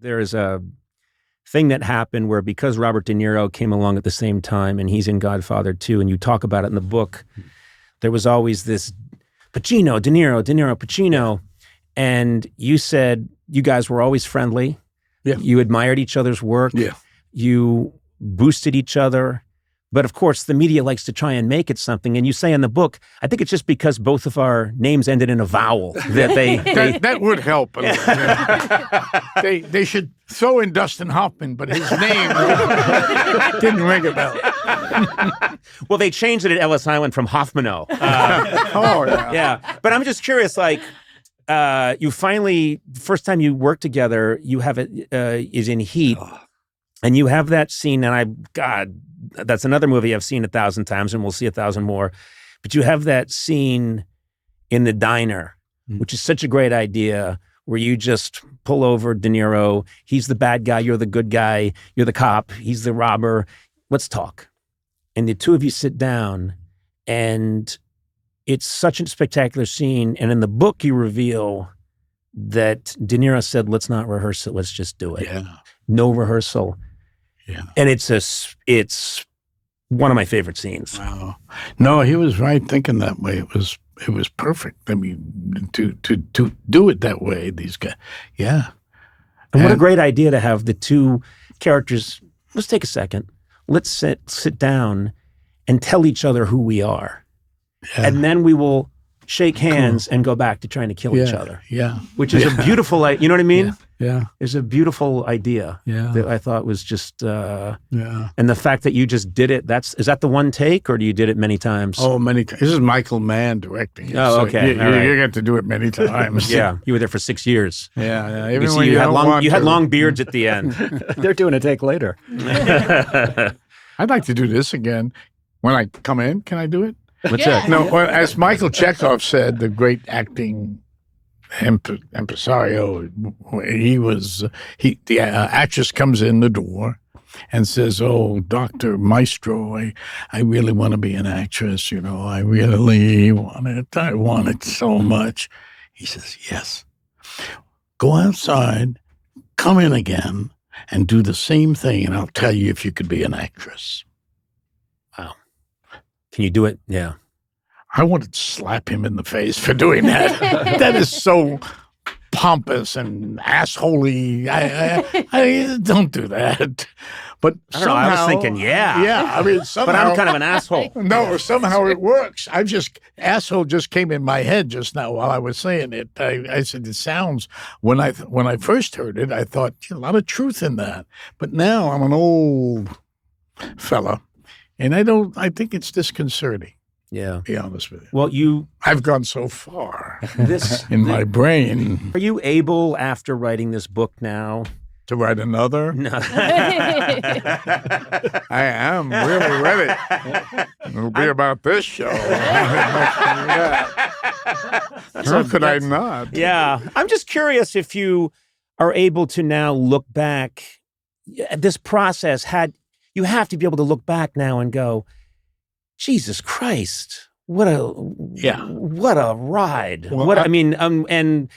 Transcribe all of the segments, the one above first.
There is a thing that happened where because Robert De Niro came along at the same time and he's in Godfather 2, and you talk about it in the book, there was always this Pacino, De Niro, Pacino. And you said you guys were always friendly. Yeah. You admired each other's work. Yeah. You boosted each other. But of course, the media likes to try and make it something. And you say in the book, I think it's just because both of our names ended in a vowel that they... that would help a little. Yeah. They should throw in Dustin Hoffman, but his name didn't ring a bell. Well, they changed it at Ellis Island from Hoffmano. Oh, yeah. Yeah. But I'm just curious, like, you finally, first time you work together, you have it, is in Heat. And you have that scene, and God, that's another movie I've seen 1,000 times, and we'll see 1,000 more. But you have that scene in the diner, which is such a great idea, where you just pull over De Niro. He's the bad guy. You're the good guy. You're the cop. He's the robber. Let's talk. And the two of you sit down, and it's such a spectacular scene. And in the book, you reveal that De Niro said, let's not rehearse it. Let's just do it. Yeah. No rehearsal. Yeah. And it's one of my favorite scenes. Wow. No, he was right thinking that way. It was perfect. I mean, to do it that way, these guys. Yeah. And what a great idea to have the two characters. Let's take a second. Let's sit down and tell each other who we are. Yeah. And then we will shake hands and go back to trying to kill each other. Yeah. Which is a beautiful, you know what I mean? Yeah. It's a beautiful idea that I thought was just, and the fact that you just did it, is that the one take, or do you did it many times? Oh, many times. This is Michael Mann directing. Oh, okay. You get to do it many times. Yeah. You were there for 6 years. Yeah. Even when you had long beards at the end. They're doing a take later. I'd like to do this again. When I come in, can I do it? What's that? No, as Michael Chekhov said, the great acting impresario, the actress comes in the door and says, "Oh, Dr. Maestro, I really want to be an actress, you know, I really want it. I want it so much." He says, "Yes. Go outside, come in again, and do the same thing, and I'll tell you if you could be an actress." Wow. Can you do it? Yeah. I wanted to slap him in the face for doing that. That is so pompous and assholey. I don't do that. But I don't know, I was thinking, yeah. I mean, somehow, but I'm kind of an asshole. No, somehow it works. Asshole just came in my head just now while I was saying it. I said it sounds. When I first heard it, I thought a lot of truth in that. But now I'm an old fella, and I think it's disconcerting. Yeah. To be honest with you. Well, I've gone so far in my brain. Are you able, after writing this book now, to write another? No. I am really ready. It'll be about this show. How could I not? Yeah. I'm just curious if you are able to now look back at this process. You have to be able to look back now and go, Jesus Christ, what a ride. Well, and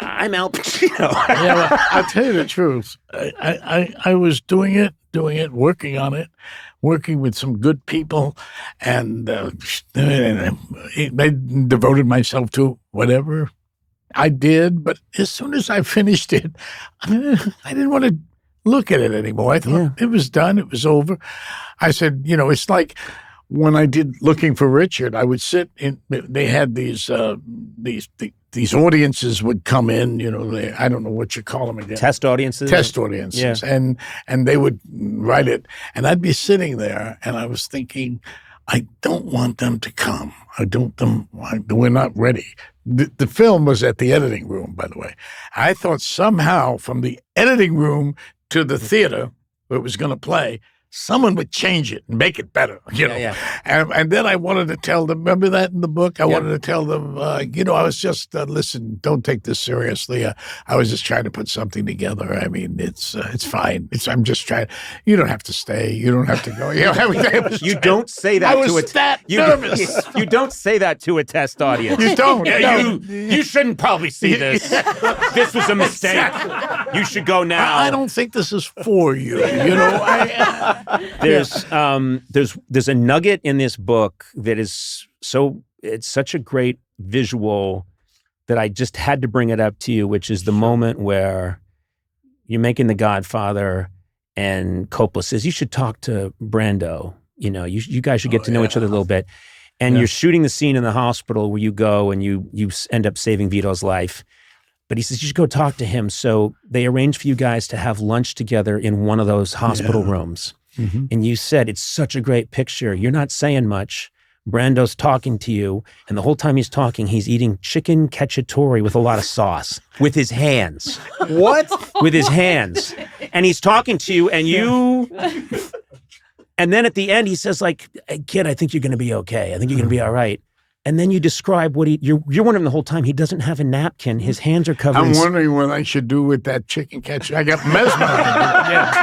I'm Al Pacino. Yeah, well, I'll tell you the truth. I was doing it, working on it, working with some good people, and I devoted myself to whatever I did. But as soon as I finished it, I didn't want to look at it anymore. I thought it was done. It was over. I said, it's like when I did Looking for Richard, I would sit in, they had these audiences would come in, I don't know what you call them again. Test audiences? Yeah. And they would write it. And I'd be sitting there and I was thinking, I don't want them to come. We're not ready. The film was at the editing room, by the way. I thought somehow from the editing room to the theater where it was going to play, someone would change it and make it better, you know. Yeah. And then I wanted to tell them, remember that in the book? I wanted to tell them, I was just, listen, don't take this seriously. I was just trying to put something together. I mean, it's fine. I'm just trying. You don't have to stay. You don't have to go. You don't say that to nervous. You don't say that to a test audience. You don't. You shouldn't probably see this. This was a mistake. Exactly. You should go now. I don't think this is for you. You know, there's a nugget in this book that is it's such a great visual that I just had to bring it up to you, which is the moment where you're making The Godfather and Coppola says, you should talk to Brando. You know, you guys should get to know each other a little bit. And you're shooting the scene in the hospital where you go and you end up saving Vito's life. But he says, you should go talk to him. So they arranged for you guys to have lunch together in one of those hospital rooms. Mm-hmm. And you said, it's such a great picture. You're not saying much. Brando's talking to you. And the whole time he's talking, he's eating chicken cacciatore with a lot of sauce with his hands. What? With his hands. And he's talking to you and you... And then at the end, he says, like, hey, kid, I think you're going to be okay. I think you're going to be all right. And then you describe what you're wondering the whole time, he doesn't have a napkin. His hands are covered. I'm wondering what I should do with that chicken ketchup. I got mesmerized.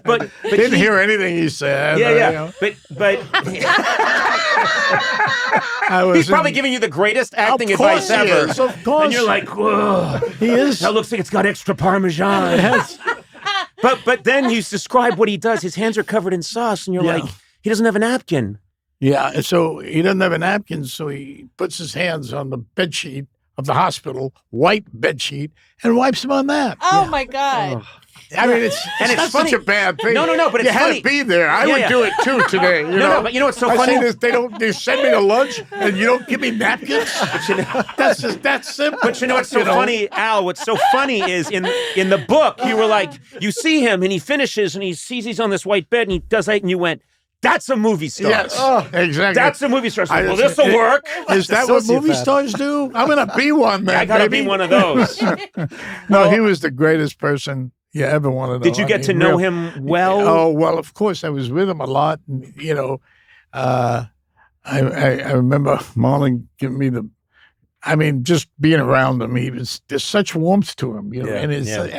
But didn't hear anything he said. Yeah. You know. But he's probably giving you the greatest acting advice ever. Of course. And you're like, whoa. He is. That looks like it's got extra Parmesan. Yes. But then you describe what he does. His hands are covered in sauce, and you're like, he doesn't have a napkin. Yeah, so he doesn't have a napkin, so he puts his hands on the bedsheet of the hospital, white bedsheet, and wipes them on that. Oh, my God. I mean, it's not funny. such a bad thing. No, but it's you funny. had to be there. I would do it too today. You know? But you know what's so I funny? see this, they send me to lunch and you don't give me napkins. That's just that simple. But you know what's so funny, Al? What's so funny is in the book you were like, you see him and he finishes and he sees he's on this white bed and he does that and you went, that's a movie star. Yes, exactly. That's a movie star. So, well, this will work. Is that what movie stars do? I'm going to be one then. I got to be one of those. No, he was the greatest person you ever want to know. Did you get to know him well? Oh, well, of course. I was with him a lot. And, you know, I remember Marlon giving me just being around him, there's such warmth to him, you know, I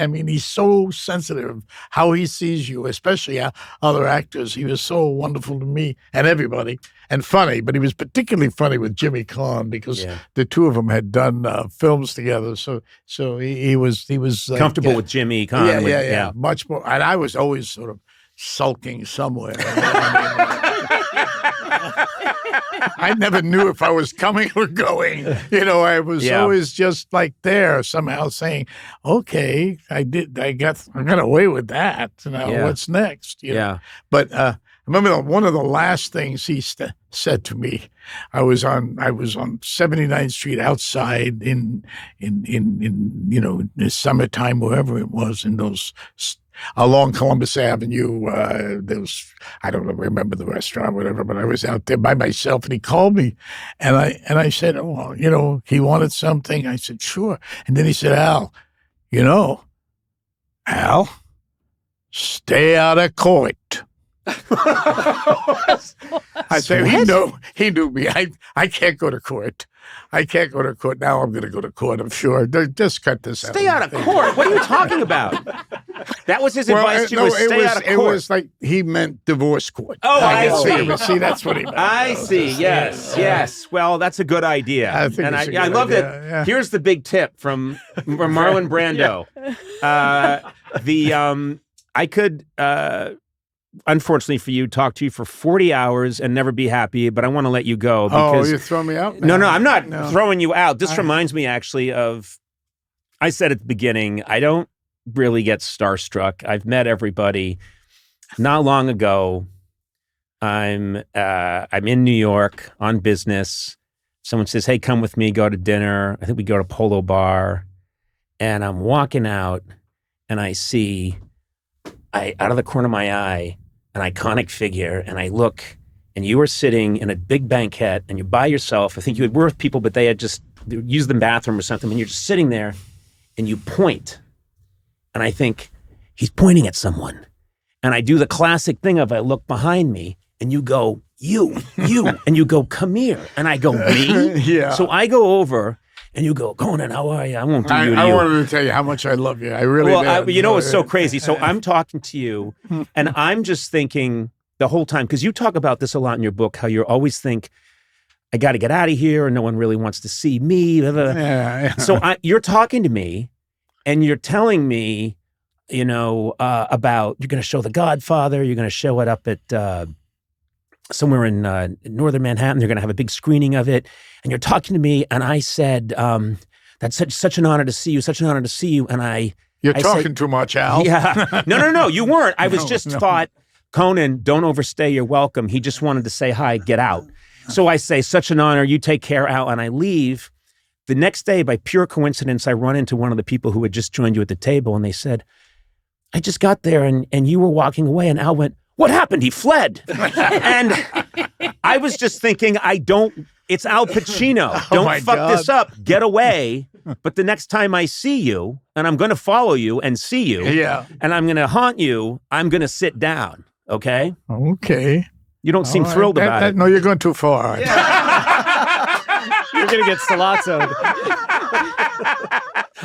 mean, he's so sensitive how he sees you, especially other actors. He was so wonderful to me and everybody and funny, but he was particularly funny with Jimmy Caan because the two of them had done films together. So he was comfortable with Jimmy Caan. Yeah, much more. And I was always sort of sulking somewhere. I never knew if I was coming or going. You know, I was always just like there somehow saying, okay, I got away with that. Now what's next? You know? But I remember one of the last things he said to me, I was on 79th Street outside in the summertime, wherever it was, in those along Columbus Avenue. There was, I don't remember the restaurant, whatever, but I was out there by myself and he called me and I said, oh, well, you know, he wanted something. I said, sure. And then he said, Al, stay out of court. I said, he knew me. I can't go to court. I can't go to court. Now I'm going to go to court, I'm sure. Just cut this out. Stay out of court? What are you talking about? That was his advice to you, stay out of court. It was like he meant divorce court. Oh, I see. See, that's what he meant. I see, yes. Well, that's a good idea. I think I love that. Yeah. Here's the big tip from Marlon Brando. I could... unfortunately for you, talk to you for 40 hours and never be happy, but I want to let you go. Because, you're throwing me out? No, I'm not throwing you out. This reminds me actually of, I said at the beginning, I don't really get starstruck. I've met everybody. Not long ago, I'm in New York on business. Someone says, hey, come with me, go to dinner. I think we go to Polo Bar. And I'm walking out and I see... out of the corner of my eye, an iconic figure, and I look, and you were sitting in a big banquette, and you're by yourself. I think you were with people, but they had just used the bathroom or something, and you're just sitting there, and you point. And I think, he's pointing at someone. And I do the classic thing of I look behind me and you go, you, and you go, come here. And I go, me? Yeah. So I go over and you go, Conan, how are you? I won't do you to you. I wanted to tell you how much I love you. I really did. You know, it's so crazy. So I'm talking to you and I'm just thinking the whole time, because you talk about this a lot in your book, how you always think, I got to get out of here and no one really wants to see me. Blah, blah. Yeah. So you're talking to me and you're telling me, you know, about you're going to show The Godfather. You're going to show it up at somewhere in northern Manhattan. They're going to have a big screening of it. And you're talking to me, and I said, "That's such an honor to see you. Such an honor to see you." And you're talking too much, Al. Yeah, no, you weren't. I was thought, Conan, don't overstay your welcome. He just wanted to say hi. Get out. So I say, "Such an honor. You take care, Al," and I leave. The next day, by pure coincidence, I run into one of the people who had just joined you at the table, and they said, I just got there and you were walking away, and Al went, what happened? He fled. And I was just thinking, it's Al Pacino. Don't fuck this up. Get away. But the next time I see you, and I'm going to follow you and see you, and I'm going to haunt you, I'm going to sit down. Okay? Okay. You don't seem thrilled about it. No, you're going too far. You're going to get stalazzoed.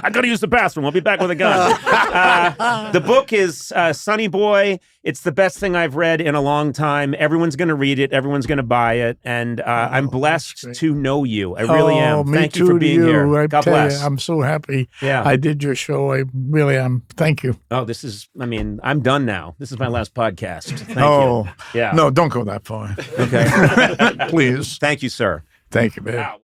I got to use the bathroom. I'll be back with a gun. The book is Sonny Boy. It's the best thing I've read in a long time. Everyone's going to read it. Everyone's going to buy it. And I'm blessed to know you. I really am. Thank you for being here. God bless. I'm so happy I did your show. I really am. Thank you. Oh, I'm done now. This is my last podcast. Thank you. Yeah. No, don't go that far. Okay. Please. Thank you, sir. Thank you, man. Wow.